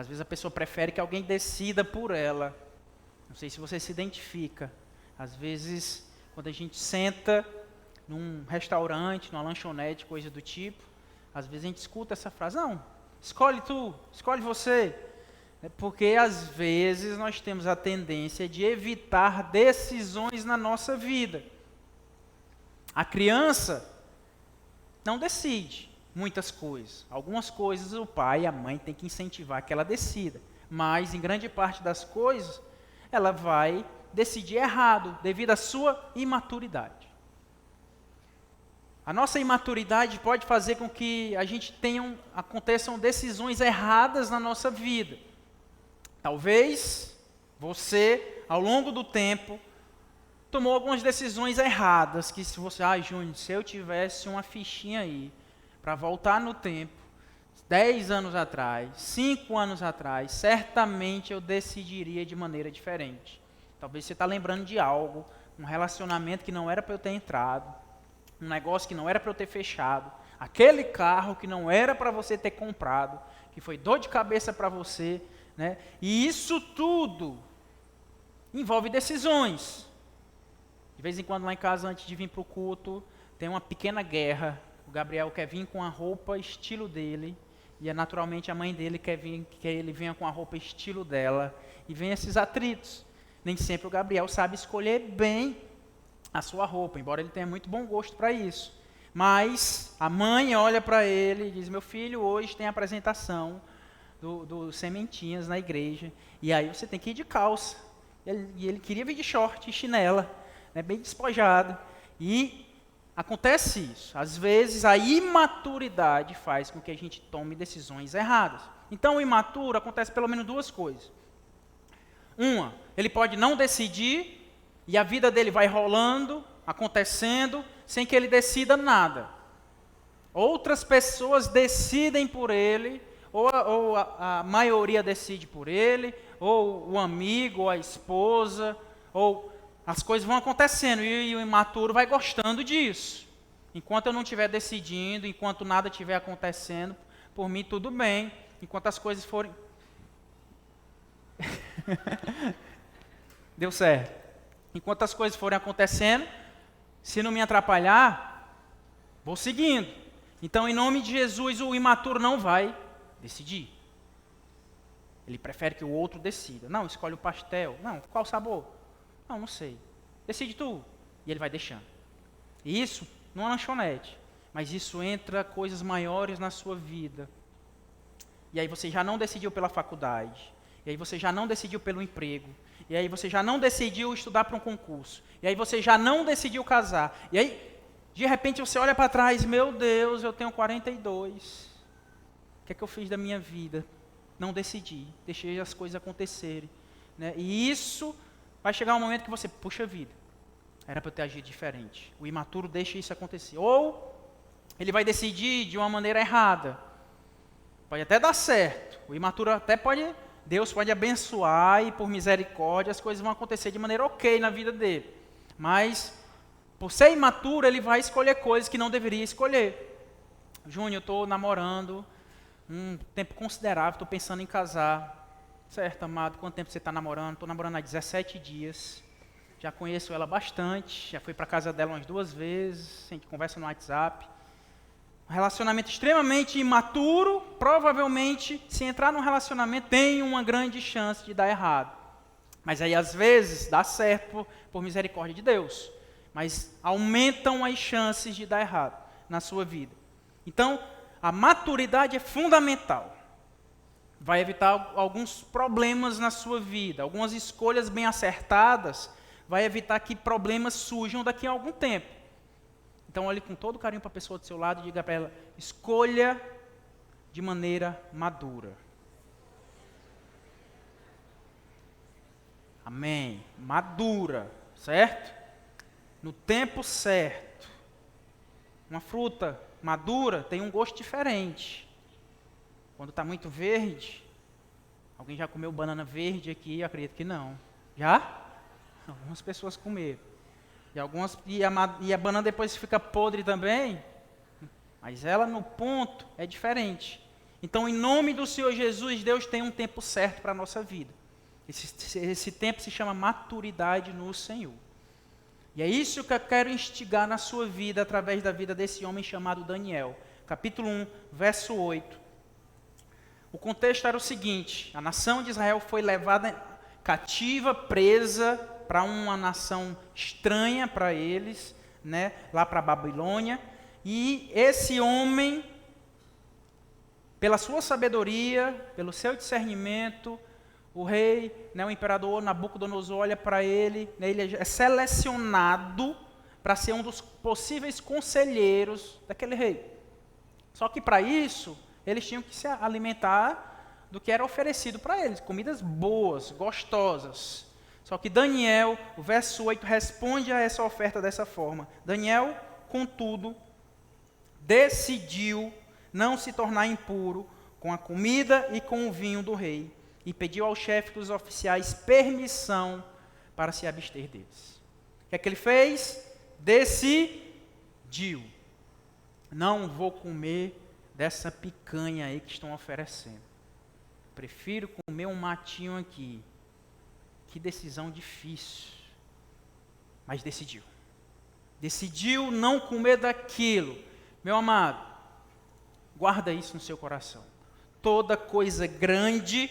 Às vezes a pessoa prefere que alguém decida por ela. Não sei se você se identifica. Às vezes, quando a gente senta num restaurante, numa lanchonete, coisa do tipo, às vezes a gente escuta essa frase: não, escolhe tu, escolhe você. Porque às vezes nós temos a tendência de evitar decisões na nossa vida. A criança não decide muitas coisas. Algumas coisas o pai e a mãe têm que incentivar que ela decida. Mas, em grande parte das coisas, ela vai decidir errado, devido à sua imaturidade. A nossa imaturidade pode fazer com que a gente aconteçam decisões erradas na nossa vida. Talvez você, ao longo do tempo, tomou algumas decisões erradas, que se você, Júnior, se eu tivesse uma fichinha aí, para voltar no tempo, 10 anos atrás, 5 anos atrás, certamente eu decidiria de maneira diferente. Talvez você está lembrando de algo, um relacionamento que não era para eu ter entrado, um negócio que não era para eu ter fechado, aquele carro que não era para você ter comprado, que foi dor de cabeça para você, né? E isso tudo envolve decisões. De vez em quando lá em casa, antes de vir para o culto, tem uma pequena guerra. O Gabriel quer vir com a roupa estilo dele, e naturalmente a mãe dele quer que ele venha com a roupa estilo dela, e vem esses atritos. Nem sempre o Gabriel sabe escolher bem a sua roupa, embora ele tenha muito bom gosto para isso. Mas a mãe olha para ele e diz: meu filho, hoje tem a apresentação do Sementinhas na igreja, e aí você tem que ir de calça. E ele queria vir de short e chinela, né, bem despojado. E acontece isso. Às vezes a imaturidade faz com que a gente tome decisões erradas. Então o imaturo acontece pelo menos duas coisas. Uma, ele pode não decidir, e a vida dele vai rolando, acontecendo, sem que ele decida nada. Outras pessoas decidem por ele, ou a maioria decide por ele, ou o amigo, ou a esposa, ou as coisas vão acontecendo, e o imaturo vai gostando disso. Enquanto eu não estiver decidindo, enquanto nada estiver acontecendo, por mim tudo bem, enquanto as coisas forem... Deu certo. Enquanto as coisas forem acontecendo, se não me atrapalhar, vou seguindo. Então, em nome de Jesus, o imaturo não vai decidir. Ele prefere que o outro decida. Não, escolhe o pastel. Não, qual sabor? Não sei. Decide tu. E ele vai deixando. E isso não é lanchonete. Mas isso entra coisas maiores na sua vida. E aí você já não decidiu pela faculdade. E aí você já não decidiu pelo emprego. E aí você já não decidiu estudar para um concurso. E aí você já não decidiu casar. E aí, de repente, você olha para trás: meu Deus, eu tenho 42. O que é que eu fiz da minha vida? Não decidi. Deixei as coisas acontecerem. Né? E isso vai chegar um momento que você, puxa vida, era para eu ter agido diferente. O imaturo deixa isso acontecer. Ou ele vai decidir de uma maneira errada. Pode até dar certo. O imaturo até pode... Deus pode abençoar e por misericórdia as coisas vão acontecer de maneira ok na vida dele. Mas, por ser imaturo, ele vai escolher coisas que não deveria escolher. Júnior, eu estou namorando um tempo considerável, estou pensando em casar. Certo, amado, quanto tempo você está namorando? Estou namorando há 17 dias. Já conheço ela bastante, já fui para a casa dela umas 2 vezes, a gente conversa no WhatsApp. Um relacionamento extremamente imaturo, provavelmente, se entrar num relacionamento, tem uma grande chance de dar errado. Mas aí, às vezes, dá certo por misericórdia de Deus. Mas aumentam as chances de dar errado na sua vida. Então, a maturidade é fundamental. Vai evitar alguns problemas na sua vida. Algumas escolhas bem acertadas vai evitar que problemas surjam daqui a algum tempo. Então, olhe com todo carinho para a pessoa do seu lado e diga para ela: escolha de maneira madura. Amém. Madura, certo? No tempo certo. Uma fruta madura tem um gosto diferente. Quando está muito verde, alguém já comeu banana verde aqui? Eu acredito que não. Já? Algumas pessoas comeram. E a banana depois fica podre também, mas ela no ponto é diferente. Então, em nome do Senhor Jesus, Deus tem um tempo certo para a nossa vida. Esse tempo se chama maturidade no Senhor. E é isso que eu quero instigar na sua vida, através da vida desse homem chamado Daniel. Capítulo 1, verso 8. O contexto era o seguinte: a nação de Israel foi levada cativa, presa para uma nação estranha para eles, né, lá para a Babilônia. E esse homem, pela sua sabedoria, pelo seu discernimento, o rei, né, o imperador Nabucodonosor olha para ele, né, ele é selecionado para ser um dos possíveis conselheiros daquele rei. Só que para isso, eles tinham que se alimentar do que era oferecido para eles, comidas boas, gostosas. Só que Daniel, o verso 8, responde a essa oferta dessa forma. Daniel, contudo, decidiu não se tornar impuro com a comida e com o vinho do rei, e pediu ao chefe dos oficiais permissão para se abster deles. O que é que ele fez? Decidiu: não vou comer dessa picanha aí que estão oferecendo. Prefiro comer um matinho aqui. Que decisão difícil. Mas decidiu. Decidiu não comer daquilo. Meu amado, guarda isso no seu coração. Toda coisa grande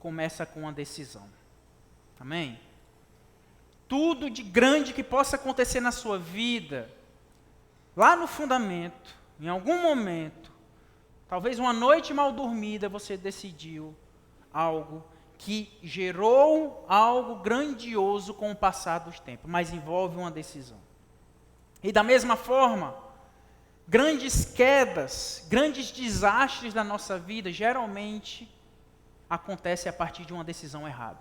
começa com uma decisão. Amém? Tudo de grande que possa acontecer na sua vida, lá no fundamento, em algum momento, talvez uma noite mal dormida, você decidiu algo que gerou algo grandioso com o passar dos tempos, mas envolve uma decisão. E da mesma forma, grandes quedas, grandes desastres da nossa vida, geralmente acontecem a partir de uma decisão errada.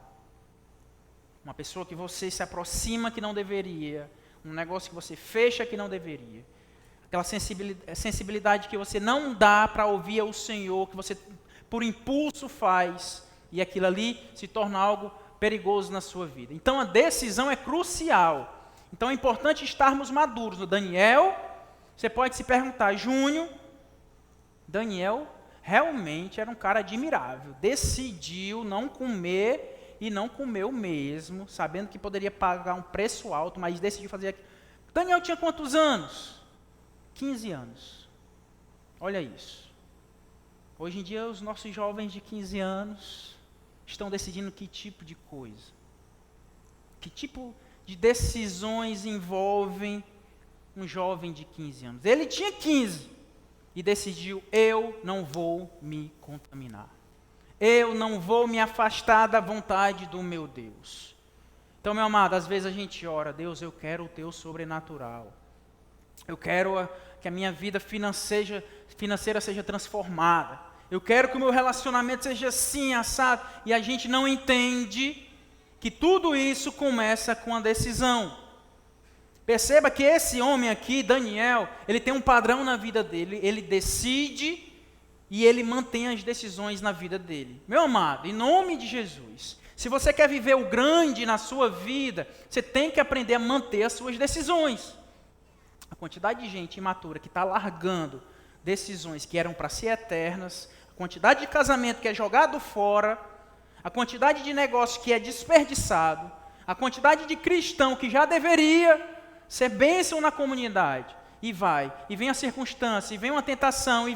Uma pessoa que você se aproxima que não deveria, um negócio que você fecha que não deveria, aquela sensibilidade que você não dá para ouvir ao Senhor, que você por impulso faz, e aquilo ali se torna algo perigoso na sua vida. Então a decisão é crucial. Então é importante estarmos maduros. No Daniel, você pode se perguntar: Júnior, Daniel realmente era um cara admirável, decidiu não comer e não comeu mesmo, sabendo que poderia pagar um preço alto, mas decidiu fazer aquilo. Daniel tinha quantos anos? 15 anos. Olha isso. Hoje em dia os nossos jovens de 15 anos estão decidindo que tipo de coisa, que tipo de decisões envolvem um jovem de 15 anos. Ele tinha 15 e decidiu: eu não vou me contaminar, eu não vou me afastar da vontade do meu Deus. Então, meu amado, às vezes a gente ora: Deus, eu quero o teu sobrenatural, eu quero que a minha vida financeira seja transformada, eu quero que o meu relacionamento seja assim, assado. E a gente não entende que tudo isso começa com a decisão. Perceba que esse homem aqui, Daniel, ele tem um padrão na vida dele. Ele decide e ele mantém as decisões na vida dele. Meu amado, em nome de Jesus, se você quer viver o grande na sua vida, você tem que aprender a manter as suas decisões. A quantidade de gente imatura que está largando decisões que eram para ser eternas, a quantidade de casamento que é jogado fora, a quantidade de negócio que é desperdiçado, a quantidade de cristão que já deveria ser bênção na comunidade, e vem a circunstância, e vem uma tentação,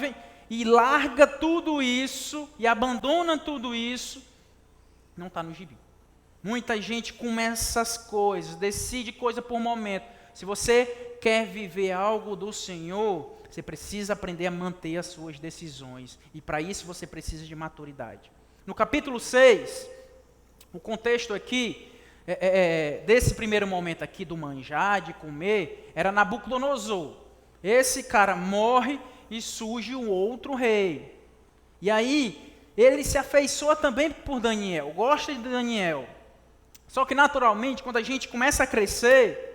e larga tudo isso, e abandona tudo isso, não está no gibi. Muita gente começa as coisas, decide coisa por momento. Se você quer viver algo do Senhor, você precisa aprender a manter as suas decisões. E para isso você precisa de maturidade. No capítulo 6, o contexto aqui, desse primeiro momento aqui do manjar, de comer, era Nabucodonosor. Esse cara morre e surge um outro rei. E aí, ele se afeiçoa também por Daniel, gosta de Daniel. Só que naturalmente, quando a gente começa a crescer,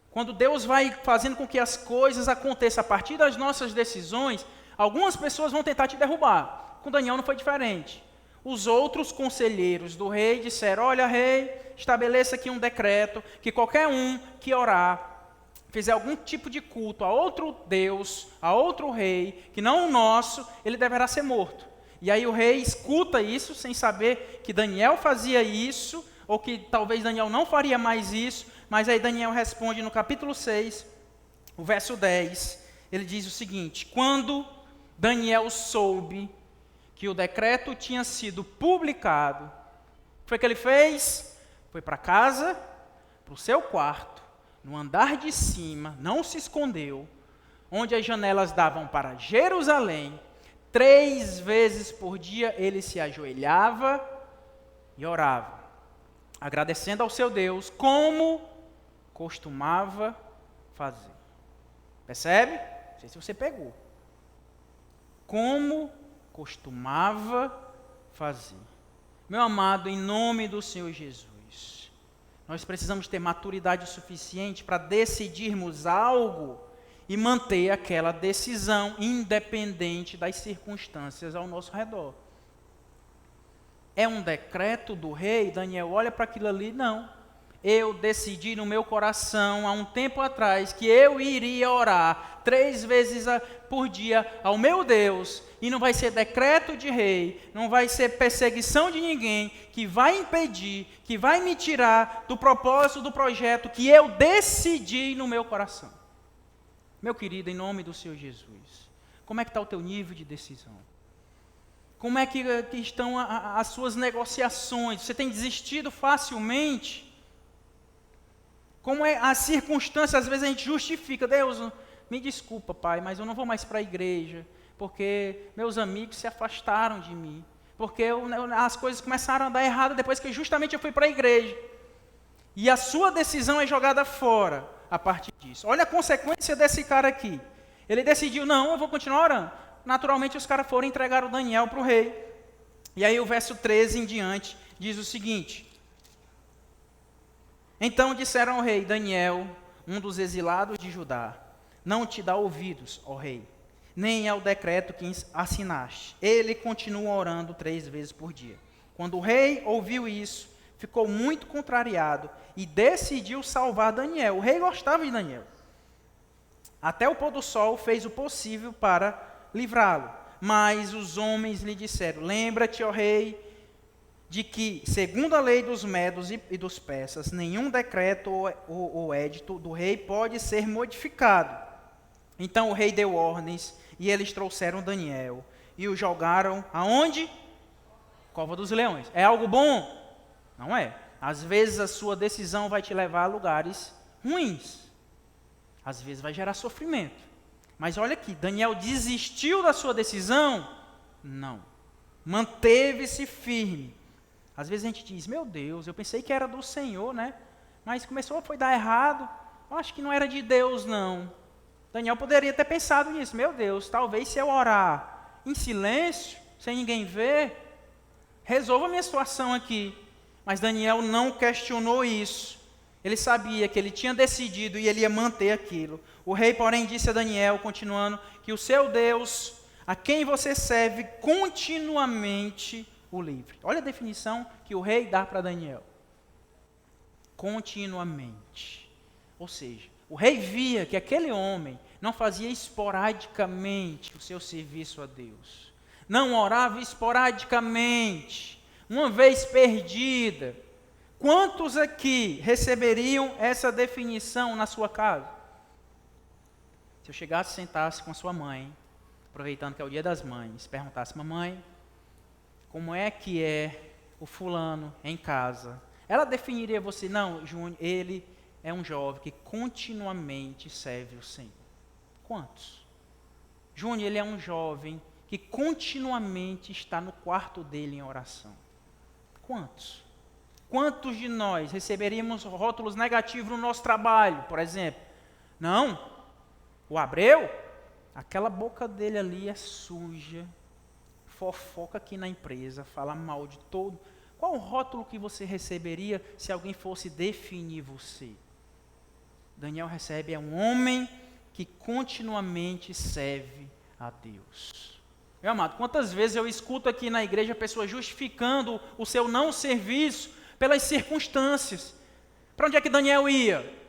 quando Deus vai fazendo com que as coisas aconteçam a partir das nossas decisões, algumas pessoas vão tentar te derrubar. Com Daniel não foi diferente. Os outros conselheiros do rei disseram: olha, rei, estabeleça aqui um decreto que qualquer um que orar, fizer algum tipo de culto a outro Deus, a outro rei, que não o nosso, ele deverá ser morto. E aí o rei escuta isso, sem saber que Daniel fazia isso, ou que talvez Daniel não faria mais isso, mas aí Daniel responde no capítulo 6, o verso 10, ele diz o seguinte: quando Daniel soube que o decreto tinha sido publicado, o que foi que ele fez? Foi para casa, para o seu quarto, no andar de cima, não se escondeu, onde as janelas davam para Jerusalém. 3 vezes por dia ele se ajoelhava e orava, agradecendo ao seu Deus, como costumava fazer. Percebe? Não sei se você pegou. Como costumava fazer. Meu amado, em nome do Senhor Jesus, nós precisamos ter maturidade suficiente para decidirmos algo e manter aquela decisão independente das circunstâncias ao nosso redor. É um decreto do rei? Daniel olha para aquilo ali, não. Eu decidi no meu coração, há um tempo atrás, que eu iria orar 3 vezes por dia ao meu Deus, e não vai ser decreto de rei, não vai ser perseguição de ninguém, que vai impedir, que vai me tirar do propósito do projeto que eu decidi no meu coração. Meu querido, em nome do Senhor Jesus, como é que está o teu nível de decisão? Como é que estão as suas negociações? Você tem desistido facilmente? Como é as circunstâncias, às vezes a gente justifica, Deus, me desculpa, Pai, mas eu não vou mais para a igreja, porque meus amigos se afastaram de mim, porque as coisas começaram a dar errado depois que justamente eu fui para a igreja. E a sua decisão é jogada fora a partir disso. Olha a consequência desse cara aqui. Ele decidiu, não, eu vou continuar orando. Naturalmente os caras foram entregar o Daniel para o rei. E aí o verso 13 em diante diz o seguinte: então disseram ao rei: Daniel, um dos exilados de Judá, não te dá ouvidos, ó rei, nem ao decreto que assinaste. Ele continua orando 3 vezes por dia. Quando o rei ouviu isso, ficou muito contrariado e decidiu salvar Daniel. O rei gostava de Daniel. Até o pôr do sol fez o possível para livrá-lo. Mas os homens lhe disseram: lembra-te, ó rei, de que, segundo a lei dos medos e dos persas, nenhum decreto ou édito do rei pode ser modificado. Então o rei deu ordens e eles trouxeram Daniel e o jogaram aonde? Cova dos leões. É algo bom? Não é. Às vezes a sua decisão vai te levar a lugares ruins. Às vezes vai gerar sofrimento. Mas olha aqui, Daniel desistiu da sua decisão? Não. Manteve-se firme. Às vezes a gente diz, meu Deus, eu pensei que era do Senhor, né? Mas foi dar errado. Eu acho que não era de Deus, não. Daniel poderia ter pensado nisso. Meu Deus, talvez se eu orar em silêncio, sem ninguém ver, resolva a minha situação aqui. Mas Daniel não questionou isso. Ele sabia que ele tinha decidido e ele ia manter aquilo. O rei, porém, disse a Daniel, continuando, que o seu Deus, a quem você serve, continuamente o livre. Olha a definição que o rei dá para Daniel. Continuamente. Ou seja, o rei via que aquele homem não fazia esporadicamente o seu serviço a Deus. Não orava esporadicamente, uma vez perdida. Quantos aqui receberiam essa definição na sua casa? Se eu chegasse e sentasse com a sua mãe, aproveitando que é o Dia das Mães, perguntasse, mamãe, como é que é o fulano em casa? Ela definiria você, não, Júnior, ele é um jovem que continuamente serve o Senhor. Quantos? Júnior, ele é um jovem que continuamente está no quarto dele em oração. Quantos? Quantos de nós receberíamos rótulos negativos no nosso trabalho, por exemplo? Não, o Abreu, aquela boca dele ali é suja, fofoca aqui na empresa, fala mal de todo. Qual o rótulo que você receberia se alguém fosse definir você? Daniel recebe, é um homem que continuamente serve a Deus. Meu amado, quantas vezes eu escuto aqui na igreja pessoas justificando o seu não serviço pelas circunstâncias. Para onde é que Daniel ia?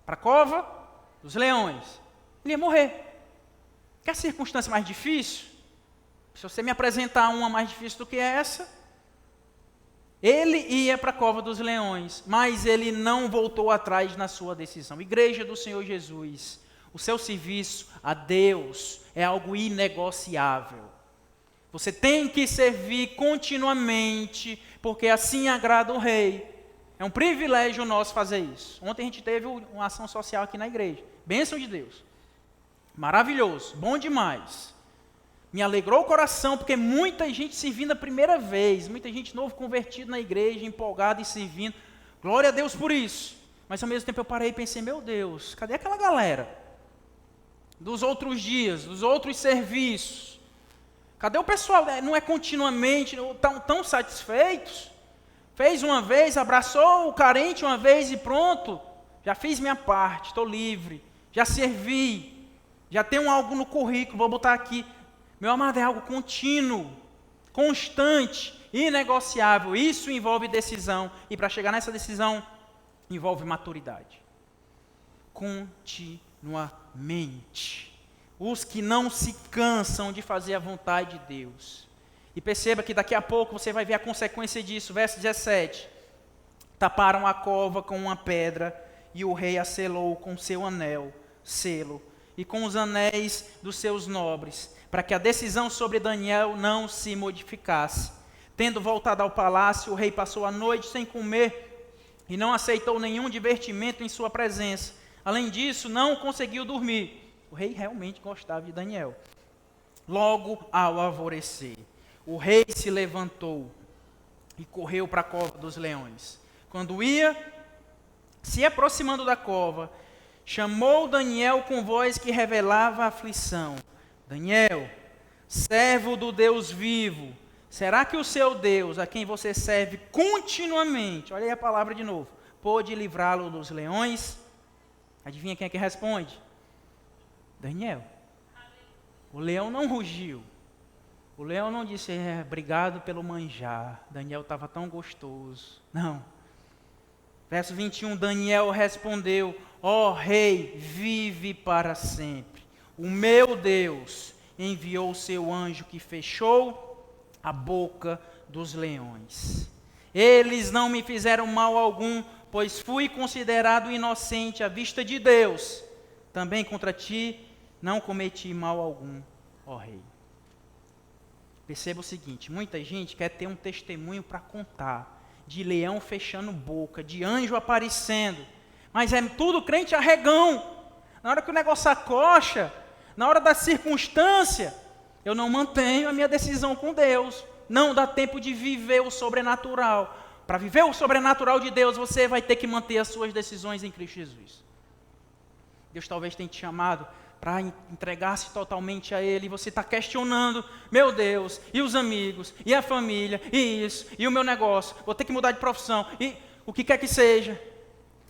para a cova dos leões. Ele ia morrer. Quer circunstância mais difícil? Se você me apresentar uma mais difícil do que essa, ele ia para a cova dos leões, mas ele não voltou atrás na sua decisão. Igreja do Senhor Jesus, o seu serviço a Deus é algo inegociável. Você tem que servir continuamente, porque assim agrada o Rei. É um privilégio nosso fazer isso. Ontem a gente teve uma ação social aqui na igreja. Bênção de Deus. Maravilhoso, bom demais. Me alegrou o coração, porque muita gente servindo a primeira vez, muita gente novo convertido na igreja, empolgado e servindo. Glória a Deus por isso. Mas ao mesmo tempo eu parei e pensei, meu Deus, cadê aquela galera? Dos outros dias, dos outros serviços. Cadê o pessoal? Não é continuamente, tão satisfeitos? Fez uma vez, abraçou o carente uma vez e pronto. Já fiz minha parte, estou livre. Já servi. Já tenho algo no currículo, vou botar aqui. Meu amado, é algo contínuo, constante, inegociável. Isso envolve decisão. E para chegar nessa decisão, envolve maturidade. Continuamente. Os que não se cansam de fazer a vontade de Deus. E perceba que daqui a pouco você vai ver a consequência disso. Verso 17. Taparam a cova com uma pedra, e o rei a selou com seu anel, selo, e com os anéis dos seus nobres, para que a decisão sobre Daniel não se modificasse. Tendo voltado ao palácio, o rei passou a noite sem comer e não aceitou nenhum divertimento em sua presença. Além disso, não conseguiu dormir. O rei realmente gostava de Daniel. Logo ao alvorecer, o rei se levantou e correu para a cova dos leões. Quando ia se aproximando da cova, chamou Daniel com voz que revelava a aflição. Daniel, servo do Deus vivo, será que o seu Deus, a quem você serve continuamente, olha aí a palavra de novo, pôde livrá-lo dos leões? Adivinha quem é que responde? Daniel. O leão não rugiu. O leão não disse, obrigado pelo manjar. Daniel estava tão gostoso. Não. Verso 21, Daniel respondeu, ó rei, vive para sempre. O meu Deus enviou o seu anjo que fechou a boca dos leões. Eles não me fizeram mal algum, pois fui considerado inocente à vista de Deus. Também contra ti não cometi mal algum, ó rei. Perceba o seguinte, muita gente quer ter um testemunho para contar, de leão fechando boca, de anjo aparecendo, mas é tudo crente arregão. Na hora que o negócio acocha, na hora da circunstância, eu não mantenho a minha decisão com Deus. Não dá tempo de viver o sobrenatural. Para viver o sobrenatural de Deus, você vai ter que manter as suas decisões em Cristo Jesus. Deus talvez tenha te chamado para entregar-se totalmente a Ele, e você está questionando, meu Deus, e os amigos, e a família, e isso, e o meu negócio, vou ter que mudar de profissão, e o que quer que seja.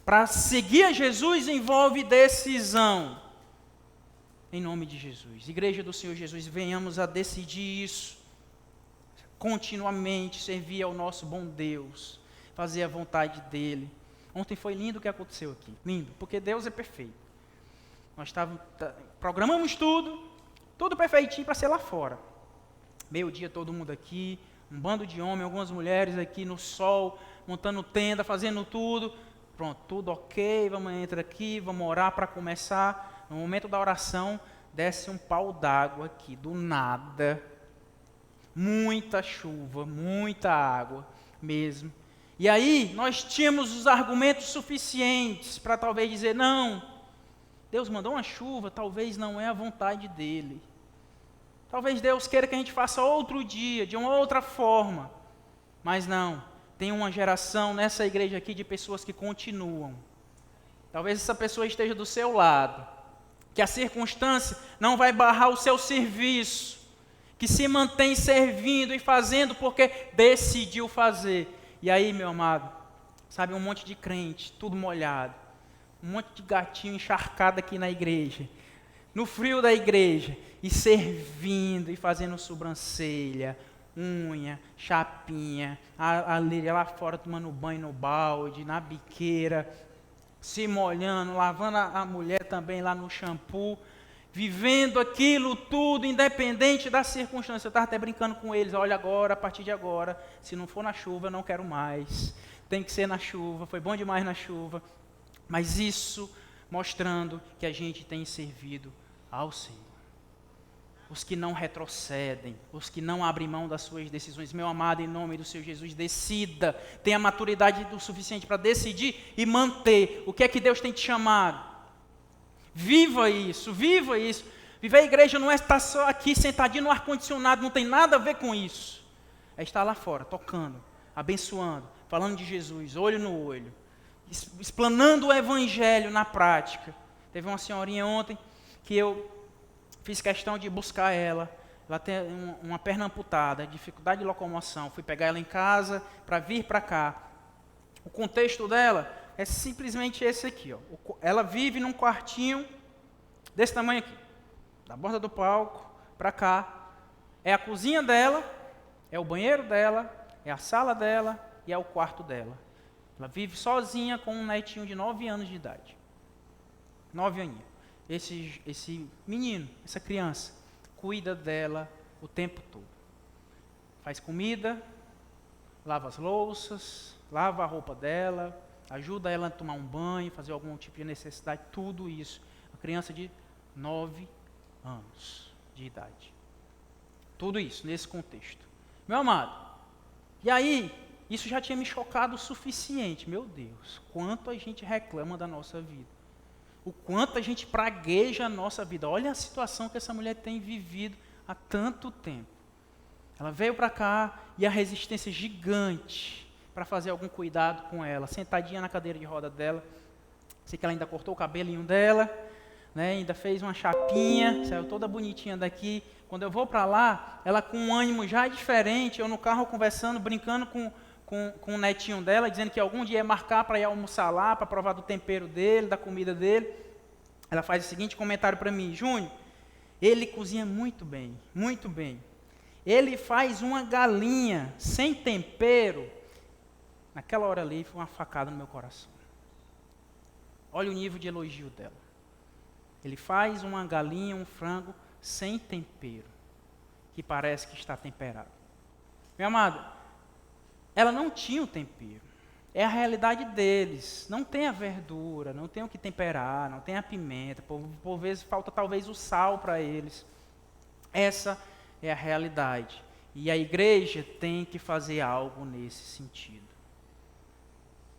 Para seguir a Jesus envolve decisão. Em nome de Jesus. Igreja do Senhor Jesus, venhamos a decidir isso. Continuamente servir ao nosso bom Deus. Fazer a vontade dEle. Ontem foi lindo o que aconteceu aqui. Lindo, porque Deus é perfeito. Nós programamos tudo perfeitinho para ser lá fora. Meio-dia todo mundo aqui, um bando de homens, algumas mulheres aqui no sol, montando tenda, fazendo tudo. Pronto, tudo ok, vamos entrar aqui, vamos orar para começar. No momento da oração, desce um pau d'água aqui, do nada. Muita chuva, muita água mesmo. E aí, nós tínhamos os argumentos suficientes para talvez dizer, não, Deus mandou uma chuva, talvez não é a vontade dEle. Talvez Deus queira que a gente faça outro dia, de uma outra forma. Mas não, tem uma geração nessa igreja aqui de pessoas que continuam. Talvez essa pessoa esteja do seu lado, que a circunstância não vai barrar o seu serviço, que se mantém servindo e fazendo porque decidiu fazer. E aí, meu amado, sabe, um monte de crente, tudo molhado, um monte de gatinho encharcado aqui na igreja, no frio da igreja, e servindo e fazendo sobrancelha, unha, chapinha, a Lília lá fora tomando banho no balde, na biqueira, se molhando, lavando a mulher também lá no shampoo, vivendo aquilo tudo, independente da circunstância. Eu estava até brincando com eles, olha agora, a partir de agora, se não for na chuva, eu não quero mais. Tem que ser na chuva, foi bom demais na chuva. Mas isso mostrando que a gente tem servido ao Senhor. Os que não retrocedem, os que não abrem mão das suas decisões. Meu amado, em nome do Senhor Jesus, decida. Tenha maturidade o suficiente para decidir e manter. O que é que Deus tem te chamado? Viva isso, viva isso. Viver a igreja não é estar só aqui sentadinho no ar-condicionado, não tem nada a ver com isso. É estar lá fora, tocando, abençoando, falando de Jesus, olho no olho, explanando o evangelho na prática. Teve uma senhorinha ontem que eu fiz questão de buscar ela. Ela tem uma perna amputada, dificuldade de locomoção. Fui pegar ela em casa para vir para cá. O contexto dela é simplesmente esse aqui. Ó. Ela vive num quartinho desse tamanho aqui, da borda do palco para cá. É a cozinha dela, é o banheiro dela, é a sala dela e é o quarto dela. Ela vive sozinha com um netinho de 9 anos de idade. 9 aninhos. Esse menino, essa criança, cuida dela o tempo todo. Faz comida, lava as louças, lava a roupa dela, ajuda ela a tomar um banho, fazer algum tipo de necessidade, tudo isso. Uma criança de 9 anos de idade. Tudo isso, nesse contexto. Meu amado, e aí, isso já tinha me chocado o suficiente. Meu Deus, quanto a gente reclama da nossa vida. O quanto a gente pragueja a nossa vida. Olha a situação que essa mulher tem vivido há tanto tempo. Ela veio para cá e a resistência gigante para fazer algum cuidado com ela. Sentadinha na cadeira de roda dela. Sei que ela ainda cortou o cabelinho dela, né, ainda fez uma chapinha, saiu toda bonitinha daqui. Quando eu vou para lá, ela com um ânimo já diferente, eu no carro conversando, brincando com o netinho dela, dizendo que algum dia ia marcar para ir almoçar lá, para provar do tempero dele, da comida dele. Ela faz o seguinte comentário para mim: Júnior, ele cozinha muito bem, muito bem. Ele faz uma galinha sem tempero. Naquela hora ali foi uma facada no meu coração. Olha o nível de elogio dela. Ele faz uma galinha, um frango sem tempero, que parece que está temperado. Meu amado, ela não tinha o tempero. É a realidade deles. Não tem a verdura, não tem o que temperar, não tem a pimenta. Por vezes falta talvez o sal para eles. Essa é a realidade. E a igreja tem que fazer algo nesse sentido.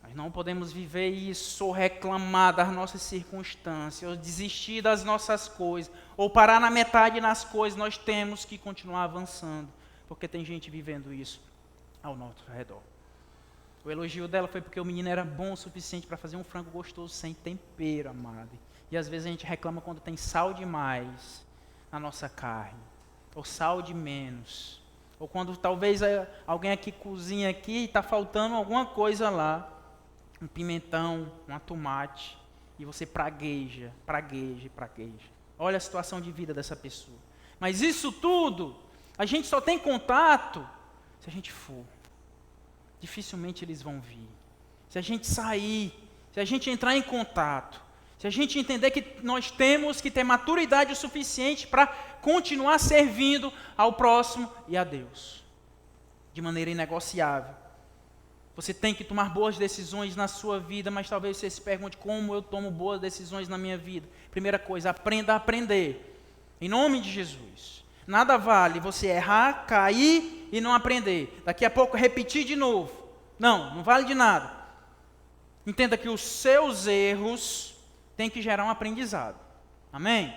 Nós não podemos viver isso, ou reclamar das nossas circunstâncias, ou desistir das nossas coisas, ou parar na metade nas coisas. Nós temos que continuar avançando, porque tem gente vivendo isso ao nosso redor. O elogio dela foi porque o menino era bom o suficiente para fazer um frango gostoso sem tempero, amado. E às vezes a gente reclama quando tem sal demais na nossa carne, ou sal de menos, ou quando talvez alguém aqui cozinha aqui e está faltando alguma coisa lá, um pimentão, um tomate, e você pragueja. Olha a situação de vida dessa pessoa. Mas isso tudo, a gente só tem contato se a gente for. Dificilmente eles vão vir. Se a gente sair, se a gente entrar em contato, se a gente entender que nós temos que ter maturidade o suficiente para continuar servindo ao próximo e a Deus, de maneira inegociável. Você tem que tomar boas decisões na sua vida, mas talvez você se pergunte: como eu tomo boas decisões na minha vida? Primeira coisa, aprenda a aprender. Em nome de Jesus. Nada vale você errar, cair e não aprender. Daqui a pouco repetir de novo. Não vale de nada. Entenda que os seus erros têm que gerar um aprendizado. Amém?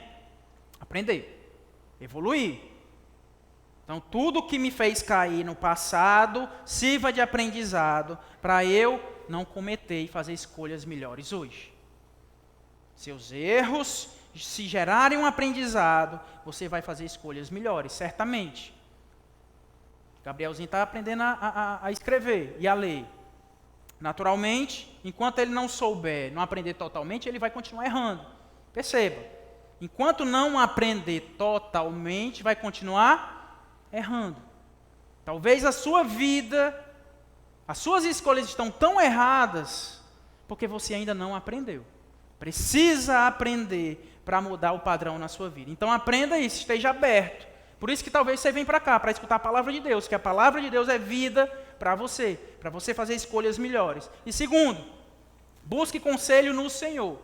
Aprender. Evoluir. Então, tudo que me fez cair no passado, sirva de aprendizado para eu não cometer e fazer escolhas melhores hoje. Seus erros, se gerarem um aprendizado, você vai fazer escolhas melhores, certamente. Gabrielzinho está aprendendo a escrever e a ler. Naturalmente, enquanto ele não souber, não aprender totalmente, ele vai continuar errando. Perceba, enquanto não aprender totalmente, vai continuar errando. Talvez a sua vida, as suas escolhas estão tão erradas, Porque você ainda não aprendeu. Precisa aprender para mudar o padrão na sua vida. Então aprenda isso, esteja aberto. Por isso que talvez você venha para cá, para escutar a palavra de Deus, que a palavra de Deus é vida para você fazer escolhas melhores. E segundo, busque conselho no Senhor.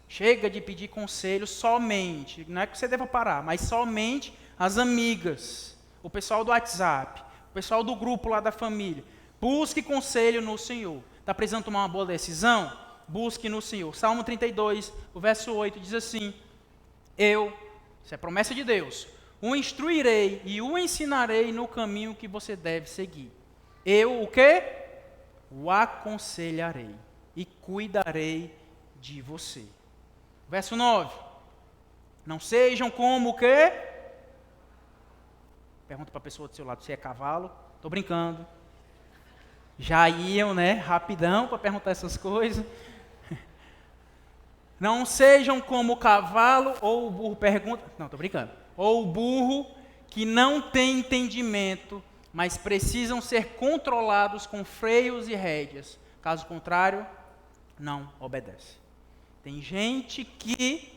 Chega de pedir conselho somente, não é que você deva parar, mas somente as amigas, o pessoal do WhatsApp, o pessoal do grupo lá da família. Busque conselho no Senhor. Está precisando tomar uma boa decisão? Busque no Senhor. Salmo 32, o verso 8 diz assim: isso é promessa de Deus, o instruirei e o ensinarei no caminho que você deve seguir. Eu o quê? O aconselharei e cuidarei de você. Verso 9. Não sejam como o quê? Pergunta para a pessoa do seu lado se é cavalo. Estou brincando. Já iam, né? Rapidão para perguntar essas coisas. Não sejam como o cavalo ou o burro, pergunta. Não, estou brincando. Ou o burro que não tem entendimento, mas precisam ser controlados com freios e rédeas. Caso contrário, não obedece. Tem gente que,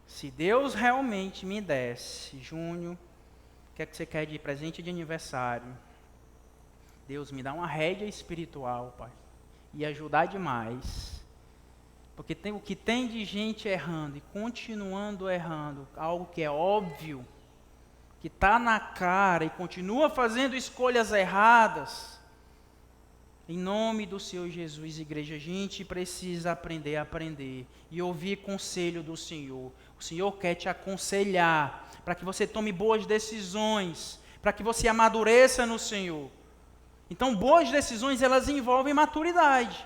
se Deus realmente me desse, Júnior, o que é que você quer de presente de aniversário? Deus me dá uma rédea espiritual, Pai, e ajudar demais. Porque o que tem de gente errando e continuando errando, algo que é óbvio, que está na cara e continua fazendo escolhas erradas. Em nome do Senhor Jesus, igreja, a gente precisa aprender e ouvir conselho do Senhor. O Senhor quer te aconselhar para que você tome boas decisões, para que você amadureça no Senhor. Então, boas decisões, elas envolvem maturidade.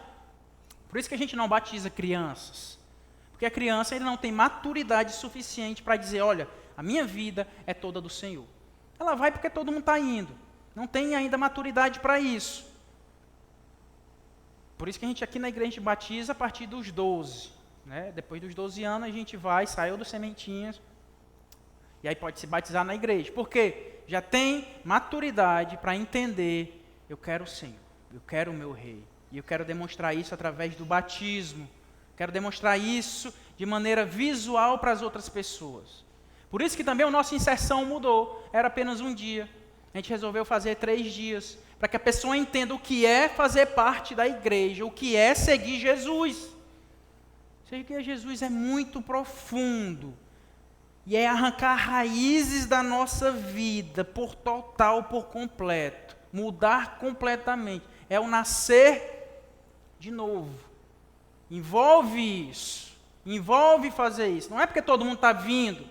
Por isso que a gente não batiza crianças. Porque a criança ainda não tem maturidade suficiente para dizer, olha, a minha vida é toda do Senhor. Ela vai porque todo mundo está indo. Não tem ainda maturidade para isso. Por isso que a gente aqui na igreja a gente batiza a partir dos 12. Né? Depois dos 12 anos a gente saiu dos sementinhas. E aí pode se batizar na igreja. Por quê? Já tem maturidade para entender, eu quero o Senhor, eu quero o meu Rei. E eu quero demonstrar isso através do batismo. Quero demonstrar isso de maneira visual para as outras pessoas. Por isso que também o nosso inserção mudou. Era apenas um dia. A gente resolveu fazer 3 dias. Para que a pessoa entenda o que é fazer parte da igreja. O que é seguir Jesus. Seguir Jesus é muito profundo. E é arrancar raízes da nossa vida. Por total, por completo. Mudar completamente. É o nascer de novo. Envolve isso. Envolve fazer isso. Não é porque todo mundo está vindo.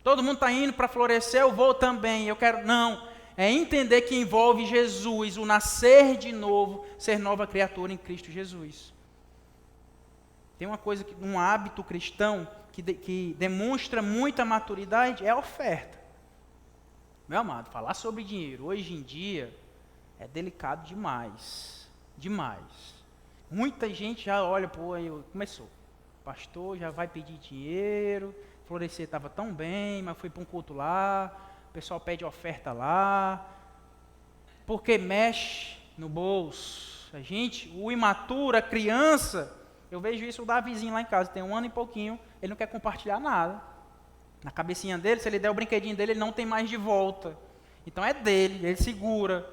Todo mundo está indo para florescer, eu vou também. Eu quero. Não. É entender que envolve Jesus, o nascer de novo, ser nova criatura em Cristo Jesus. Tem uma coisa, um hábito cristão que demonstra muita maturidade, é a oferta. Meu amado, falar sobre dinheiro hoje em dia é delicado demais. Demais. Muita gente já olha, pô, aí começou. Pastor já vai pedir dinheiro, florescer estava tão bem, mas foi para um culto lá, o pessoal pede oferta lá, porque mexe no bolso. A gente, o imaturo, a criança, eu vejo isso o Davizinho lá em casa, tem 1 ano e pouquinho, ele não quer compartilhar nada. Na cabecinha dele, se ele der o brinquedinho dele, ele não tem mais de volta. Então é dele, ele segura.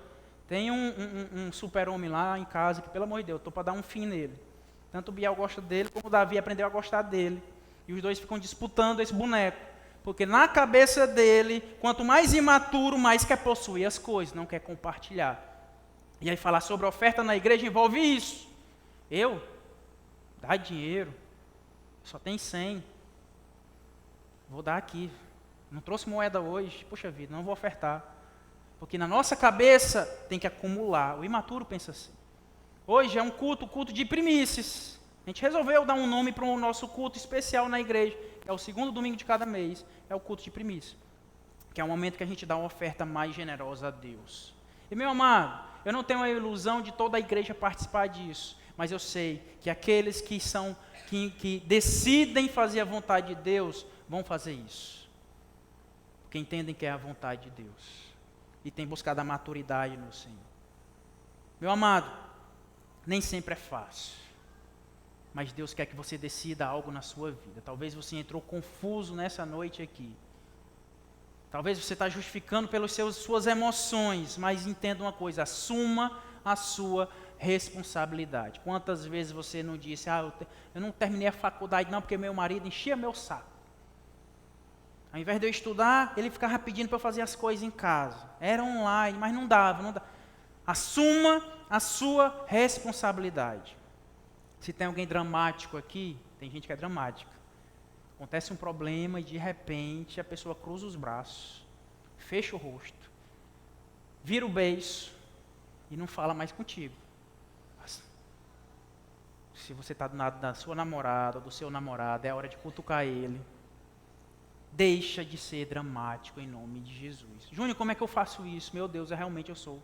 Tem um super-homem lá em casa que, pelo amor de Deus, eu estou para dar um fim nele. Tanto o Biel gosta dele, como o Davi aprendeu a gostar dele. E os dois ficam disputando esse boneco. Porque na cabeça dele, quanto mais imaturo, mais quer possuir as coisas, não quer compartilhar. E aí falar sobre oferta na igreja envolve isso. Dá dinheiro, só tem 100. Vou dar aqui. Não trouxe moeda hoje, poxa vida, não vou ofertar. Porque na nossa cabeça tem que acumular. O imaturo pensa assim. Hoje é um culto de primícias. A gente resolveu dar um nome para o nosso culto especial na igreja. É o 2º domingo de cada mês. É o culto de primícias. Que é o momento que a gente dá uma oferta mais generosa a Deus. E meu amado, eu não tenho a ilusão de toda a igreja participar disso. Mas eu sei que aqueles que decidem fazer a vontade de Deus, vão fazer isso. Porque entendem que é a vontade de Deus. E tem buscado a maturidade no Senhor. Meu amado, nem sempre é fácil. Mas Deus quer que você decida algo na sua vida. Talvez você entrou confuso nessa noite aqui. Talvez você está justificando pelas suas emoções, mas entenda uma coisa, assuma a sua responsabilidade. Quantas vezes você não disse, eu não terminei a faculdade não, porque meu marido enchia meu saco. Ao invés de eu estudar, ele ficava pedindo para eu fazer as coisas em casa. Era online, mas não dava. Assuma a sua responsabilidade. Se tem alguém dramático aqui, tem gente que é dramática. Acontece um problema e de repente a pessoa cruza os braços, fecha o rosto, vira o beiço e não fala mais contigo. Se você está do lado da sua namorada ou do seu namorado, é hora de cutucar ele. Deixa de ser dramático em nome de Jesus. Júnior, como é que eu faço isso? Meu Deus, realmente eu sou.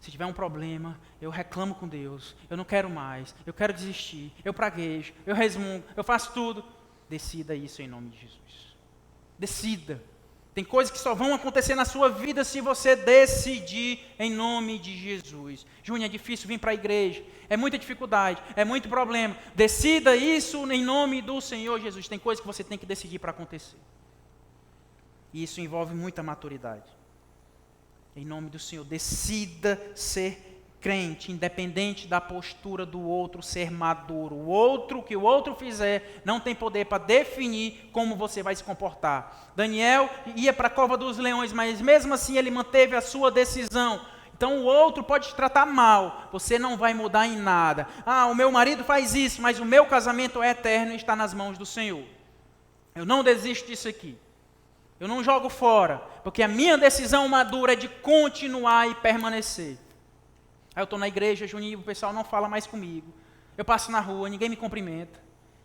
Se tiver um problema, eu reclamo com Deus. Eu não quero mais, eu quero desistir. Eu praguejo, eu resmungo, eu faço tudo. Decida isso em nome de Jesus. Decida. Tem coisas que só vão acontecer na sua vida se você decidir em nome de Jesus. Júnior, é difícil vir para a igreja. É muita dificuldade, é muito problema. Decida isso em nome do Senhor Jesus. Tem coisas que você tem que decidir para acontecer. E isso envolve muita maturidade. Em nome do Senhor, decida ser crente, independente da postura do outro, ser maduro. O que o outro fizer, não tem poder para definir como você vai se comportar. Daniel ia para a cova dos leões, mas mesmo assim ele manteve a sua decisão. Então o outro pode te tratar mal, você não vai mudar em nada. O meu marido faz isso, mas o meu casamento é eterno e está nas mãos do Senhor. Eu não desisto disso aqui. Eu não jogo fora, porque a minha decisão madura é de continuar e permanecer. Aí eu estou na igreja, Juninho, o pessoal não fala mais comigo. Eu passo na rua, ninguém me cumprimenta.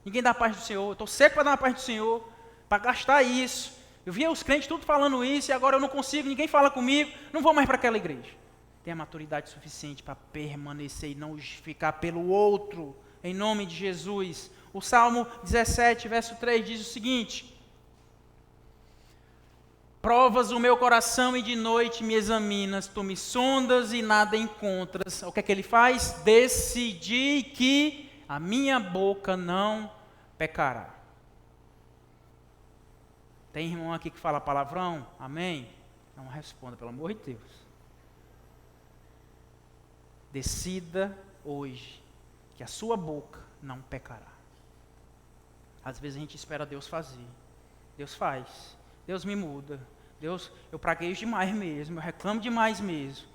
Ninguém dá a paz do Senhor. Eu estou seco para dar a paz do Senhor, para gastar isso. Eu via os crentes tudo falando isso e agora eu não consigo, ninguém fala comigo. Não vou mais para aquela igreja. Tenha maturidade suficiente para permanecer e não justificar pelo outro. Em nome de Jesus. O Salmo 17, verso 3 diz o seguinte: provas o meu coração e de noite me examinas, tu me sondas e nada encontras. O que é que ele faz? Decidi que a minha boca não pecará. Tem irmão aqui que fala palavrão? Amém? Não responda, pelo amor de Deus. Decida hoje que a sua boca não pecará. Às vezes a gente espera Deus fazer. Deus faz. Deus me muda. Deus, eu praguejo demais mesmo, eu reclamo demais mesmo.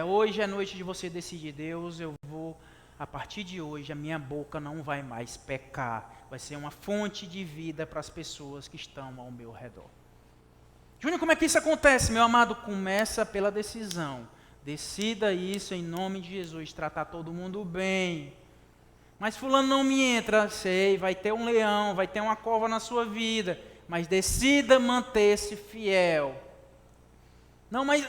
Hoje é noite de você decidir, Deus, eu vou, a partir de hoje, a minha boca não vai mais pecar. Vai ser uma fonte de vida para as pessoas que estão ao meu redor. Júnior, como é que isso acontece, meu amado? Começa pela decisão. Decida isso em nome de Jesus, tratar todo mundo bem. Mas fulano não me entra, sei, vai ter um leão, vai ter uma cova na sua vida. Mas decida manter-se fiel. Não, mas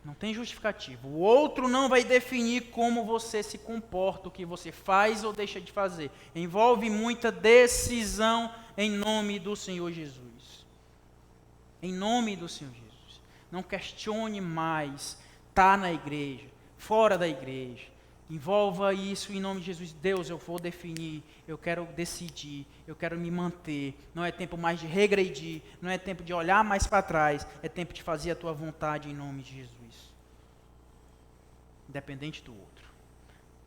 não tem justificativo. O outro não vai definir como você se comporta, o que você faz ou deixa de fazer. Envolve muita decisão em nome do Senhor Jesus. Em nome do Senhor Jesus. Não questione mais. Está na igreja, fora da igreja. Envolva isso em nome de Jesus. Deus, eu vou definir, eu quero decidir, eu quero me manter. Não é tempo mais de regredir, não é tempo de olhar mais para trás, é tempo de fazer a tua vontade em nome de Jesus. Independente do outro.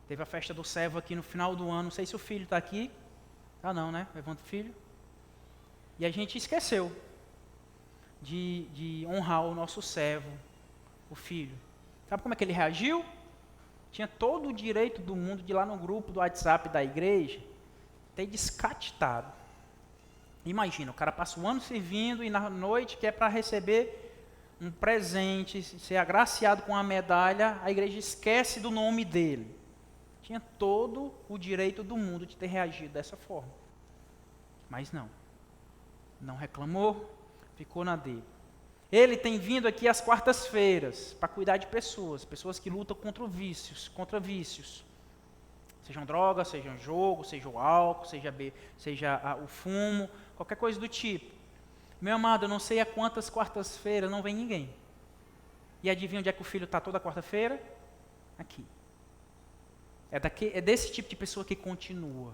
Teve a festa do servo aqui no final do ano, não sei se o filho está aqui. Não, né? Levanta o filho. E a gente esqueceu de honrar o nosso servo, o filho. Sabe como é que ele reagiu? Tinha todo o direito do mundo de ir lá no grupo do WhatsApp da igreja ter descatitado. Imagina, o cara passa o ano servindo e na noite quer para receber um presente, ser agraciado com uma medalha, a igreja esquece do nome dele. Tinha todo o direito do mundo de ter reagido dessa forma. Mas não reclamou, ficou na dele. Ele tem vindo aqui às quartas-feiras para cuidar de pessoas que lutam contra vícios. Sejam drogas, sejam jogo, seja o álcool, seja o fumo, qualquer coisa do tipo. Meu amado, eu não sei a quantas quartas-feiras não vem ninguém. E adivinha onde é que o filho está toda quarta-feira? Aqui. É desse tipo de pessoa que continua.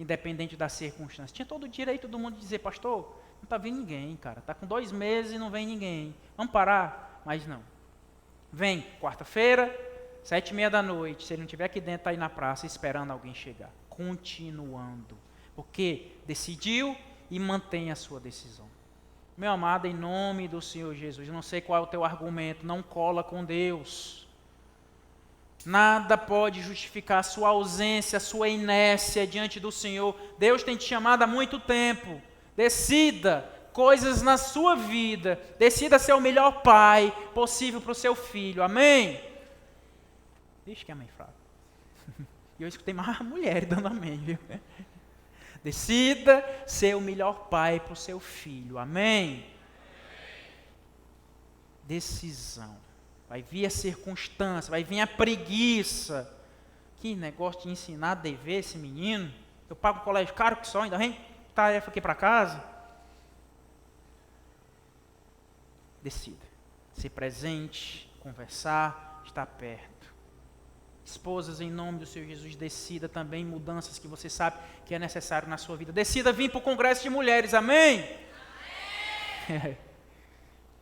independente das circunstâncias. Tinha todo o direito do mundo de dizer, pastor, não está vindo ninguém, cara. Está com 2 meses e não vem ninguém. Vamos parar? Mas não. Vem, quarta-feira, 19h30. Se ele não estiver aqui dentro, está aí na praça esperando alguém chegar. Continuando. Porque decidiu e mantém a sua decisão. Meu amado, em nome do Senhor Jesus, eu não sei qual é o teu argumento, não cola com Deus. Nada pode justificar a sua ausência, a sua inércia diante do Senhor. Deus tem te chamado há muito tempo. Decida coisas na sua vida. Decida ser o melhor pai possível para o seu filho. Amém? Deixa que é amém, fraco. E eu escutei mais mulheres dando amém, viu? Decida ser o melhor pai para o seu filho. Amém? Decisão. Vai vir a circunstância, vai vir a preguiça. Que negócio de ensinar dever esse menino. Eu pago um colégio caro que só, ainda vem tarefa aqui para casa. Decida. Ser presente, conversar, estar perto. Esposas, em nome do Senhor Jesus, decida também mudanças que você sabe que é necessário na sua vida. Decida vir para o Congresso de Mulheres, amém? Amém.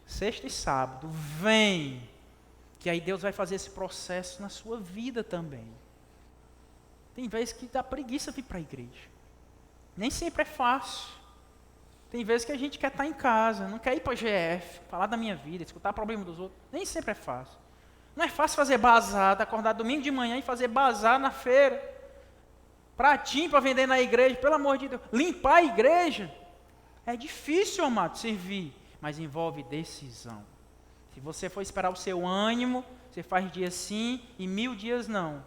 Sexta e sábado, vem, que aí Deus vai fazer esse processo na sua vida também. Tem vezes que dá preguiça vir para a igreja. Nem sempre é fácil. Tem vezes que a gente quer estar em casa, não quer ir para a GF, falar da minha vida, escutar problema dos outros. Nem sempre é fácil. Não é fácil fazer bazar, acordar domingo de manhã e fazer bazar na feira. Pratinho para vender na igreja, pelo amor de Deus. Limpar a igreja. É difícil, amado, servir, mas envolve decisão. Se você for esperar o seu ânimo, você faz dias sim e 1000 dias não.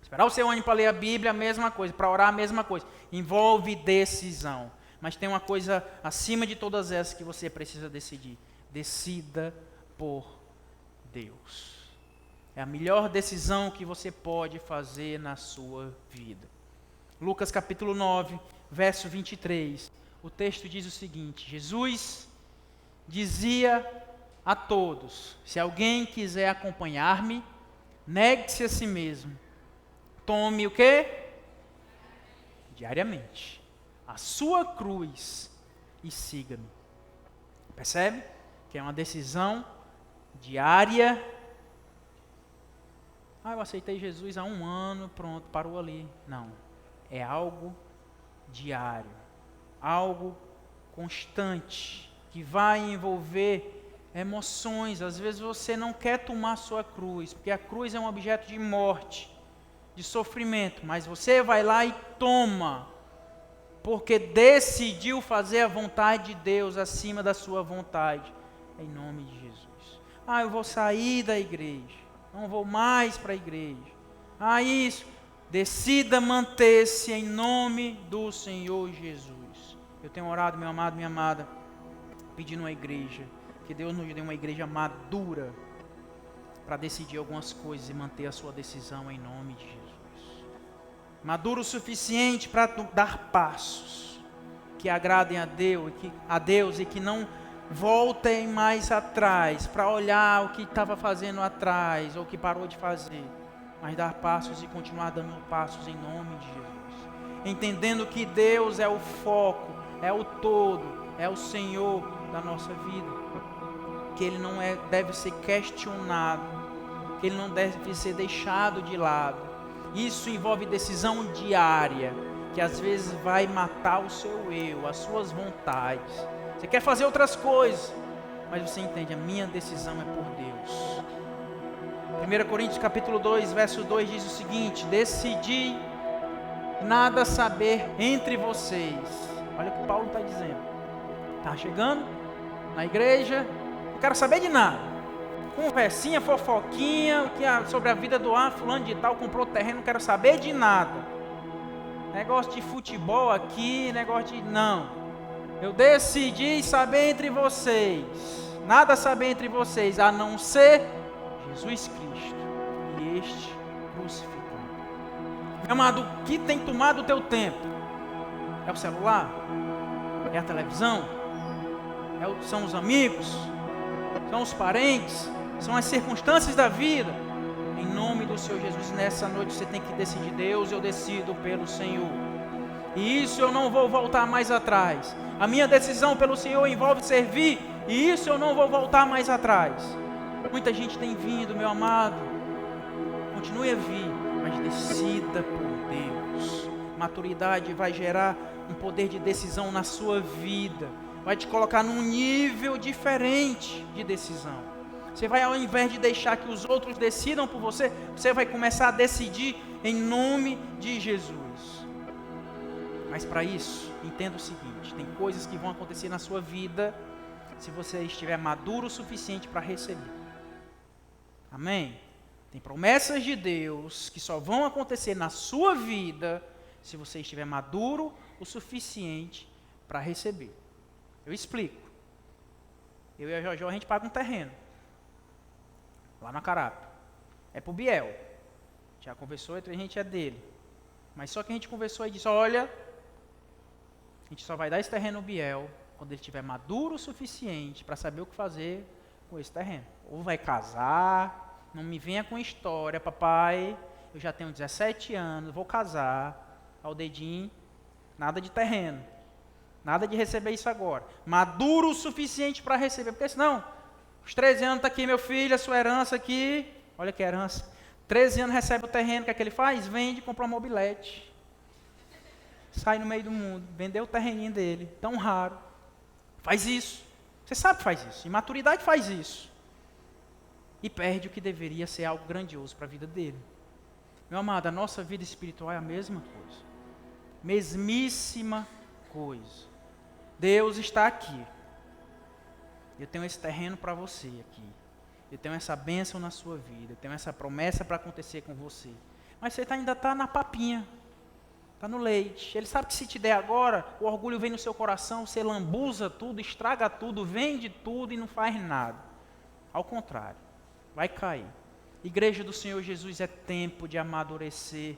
Esperar o seu ânimo para ler a Bíblia, a mesma coisa. Para orar, a mesma coisa. Envolve decisão. Mas tem uma coisa acima de todas essas que você precisa decidir. Decida por Deus. É a melhor decisão que você pode fazer na sua vida. Lucas capítulo 9, verso 23. O texto diz o seguinte: Jesus dizia a todos: se alguém quiser acompanhar-me, negue-se a si mesmo. Tome o quê? Diariamente. A sua cruz e siga-me. Percebe? Que é uma decisão diária. Eu aceitei Jesus há 1 ano, pronto, parou ali. Não. É algo diário. Algo constante. Que vai envolver emoções. Às vezes você não quer tomar a sua cruz, porque a cruz é um objeto de morte, de sofrimento. Mas você vai lá e toma. Porque decidiu fazer a vontade de Deus acima da sua vontade. Em nome de Jesus. Eu vou sair da igreja. Não vou mais para a igreja. Isso. Decida manter-se em nome do Senhor Jesus. Eu tenho orado, meu amado, minha amada, pedindo uma igreja. Que Deus nos dê uma igreja madura para decidir algumas coisas e manter a sua decisão em nome de Jesus. Maduro o suficiente para dar passos que agradem a Deus e que não voltem mais atrás para olhar o que estava fazendo atrás ou que parou de fazer, mas dar passos e continuar dando passos em nome de Jesus, entendendo que Deus é o foco, é o todo, é o Senhor da nossa vida, que Ele não deve ser questionado, que Ele não deve ser deixado de lado. Isso envolve decisão diária, que às vezes vai matar o seu eu, as suas vontades. Você quer fazer outras coisas, mas você entende, a minha decisão é por Deus. 1 Coríntios capítulo 2, verso 2 diz o seguinte: decidi nada saber entre vocês. Olha o que Paulo está dizendo. Está chegando na igreja, não quero saber de nada. Conversinha, fofoquinha, sobre a vida do fulano de tal, comprou terreno, não quero saber de nada. Negócio de futebol aqui, negócio de... Não. Eu decidi saber entre vocês, nada saber entre vocês, a não ser Jesus Cristo e este crucificado. Meu amado, o que tem tomado o teu tempo? É o celular? É a televisão? São os amigos? São os parentes? São as circunstâncias da vida? Em nome do Senhor Jesus, nessa noite você tem que decidir: Deus, eu decido pelo Senhor. e isso eu não vou voltar mais atrás. A minha decisão pelo Senhor envolve servir, e isso eu não vou voltar mais atrás. Muita gente tem vindo, meu amado, continue a vir, mas decida por Deus. Maturidade vai gerar um poder de decisão na sua vida, vai te colocar num nível diferente de decisão. Você vai, ao invés de deixar que os outros decidam por você, você vai começar a decidir em nome de Jesus. Mas para isso, entenda o seguinte: tem coisas que vão acontecer na sua vida se você estiver maduro o suficiente para receber. Amém? Tem promessas de Deus que só vão acontecer na sua vida se você estiver maduro o suficiente para receber. Eu explico. Eu e a Jojo, a gente paga um terreno lá na Carapa. É pro Biel. Já conversou, entre a gente é dele. Mas só que a gente conversou e disse: olha, a gente só vai dar esse terreno ao Biel quando ele estiver maduro o suficiente para saber o que fazer com esse terreno. Ou vai casar, não me venha com história, papai, eu já tenho 17 anos, vou casar, ao dedinho, nada de terreno, nada de receber isso agora. Maduro o suficiente para receber, porque senão, os 13 anos está aqui, meu filho, a sua herança aqui, olha que herança, 13 anos recebe o terreno, o que é que ele faz? Vende, compra uma mobilete. Sai no meio do mundo, vendeu o terreninho dele, tão raro. Faz isso. Você sabe que faz isso. Imaturidade faz isso. E perde o que deveria ser algo grandioso para a vida dele. Meu amado, a nossa vida espiritual é a mesma coisa. Mesmíssima coisa. Deus está aqui. Eu tenho esse terreno para você aqui. Eu tenho essa bênção na sua vida. Eu tenho essa promessa para acontecer com você. Mas você ainda está na papinha. Está no leite. Ele sabe que se te der agora, o orgulho vem no seu coração, você lambuza tudo, estraga tudo, vende tudo e não faz nada. Ao contrário, vai cair. Igreja do Senhor Jesus, é tempo de amadurecer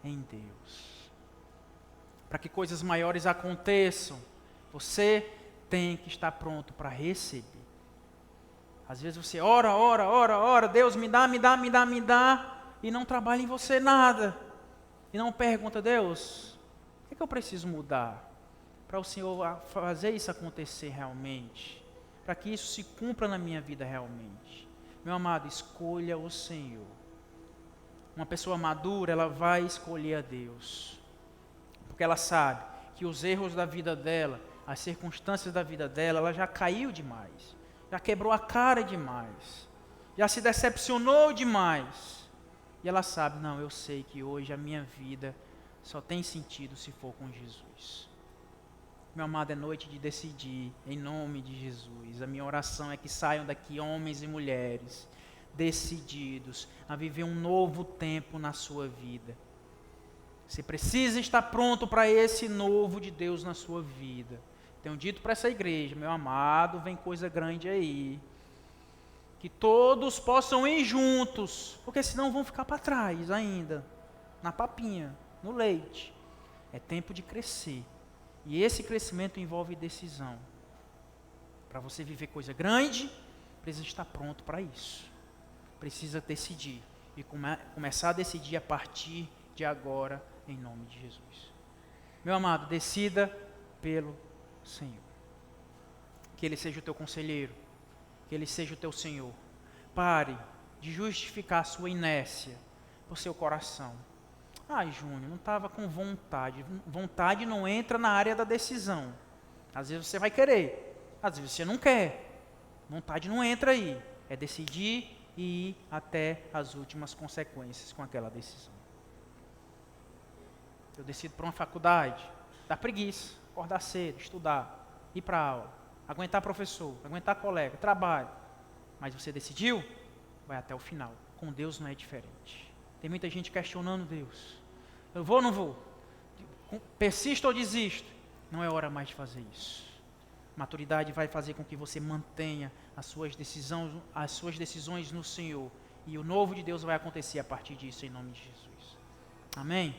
em Deus. Para que coisas maiores aconteçam, você tem que estar pronto para receber. Às vezes você ora, Deus me dá, e não trabalha em você nada. E não pergunta: Deus, o que eu preciso mudar para o Senhor fazer isso acontecer realmente? Para que isso se cumpra na minha vida realmente. Meu amado, escolha o Senhor. Uma pessoa madura, ela vai escolher a Deus. Porque ela sabe que os erros da vida dela, as circunstâncias da vida dela, ela já caiu demais. Já quebrou a cara demais. Já se decepcionou demais. E ela sabe: não, eu sei que hoje a minha vida só tem sentido se for com Jesus. Meu amado, é noite de decidir, em nome de Jesus. A minha oração é que saiam daqui homens e mulheres decididos a viver um novo tempo na sua vida. Você precisa estar pronto para esse novo de Deus na sua vida. Tenho dito para essa igreja: meu amado, vem coisa grande aí. Que todos possam ir juntos, porque senão vão ficar para trás ainda, na papinha, no leite. É tempo de crescer. E esse crescimento envolve decisão. Para você viver coisa grande, precisa estar pronto para isso. Precisa decidir. E começar a decidir a partir de agora, em nome de Jesus. Meu amado, decida pelo Senhor. Que Ele seja o teu conselheiro. Que Ele seja o teu Senhor. Pare de justificar a sua inércia por seu coração. Ai, Júnior, não estava com vontade. Vontade não entra na área da decisão. Às vezes você vai querer, às vezes você não quer. Vontade não entra aí. É decidir e ir até as últimas consequências com aquela decisão. Eu decido para uma faculdade, dá preguiça, acordar cedo, estudar, ir para a aula, aguentar professor, aguentar colega, trabalho. Mas você decidiu? Vai até o final. Com Deus não é diferente. Tem muita gente questionando Deus. Eu vou ou não vou? Persisto ou desisto? Não é hora mais de fazer isso. Maturidade vai fazer com que você mantenha as suas decisões no Senhor. E o novo de Deus vai acontecer a partir disso, em nome de Jesus. Amém?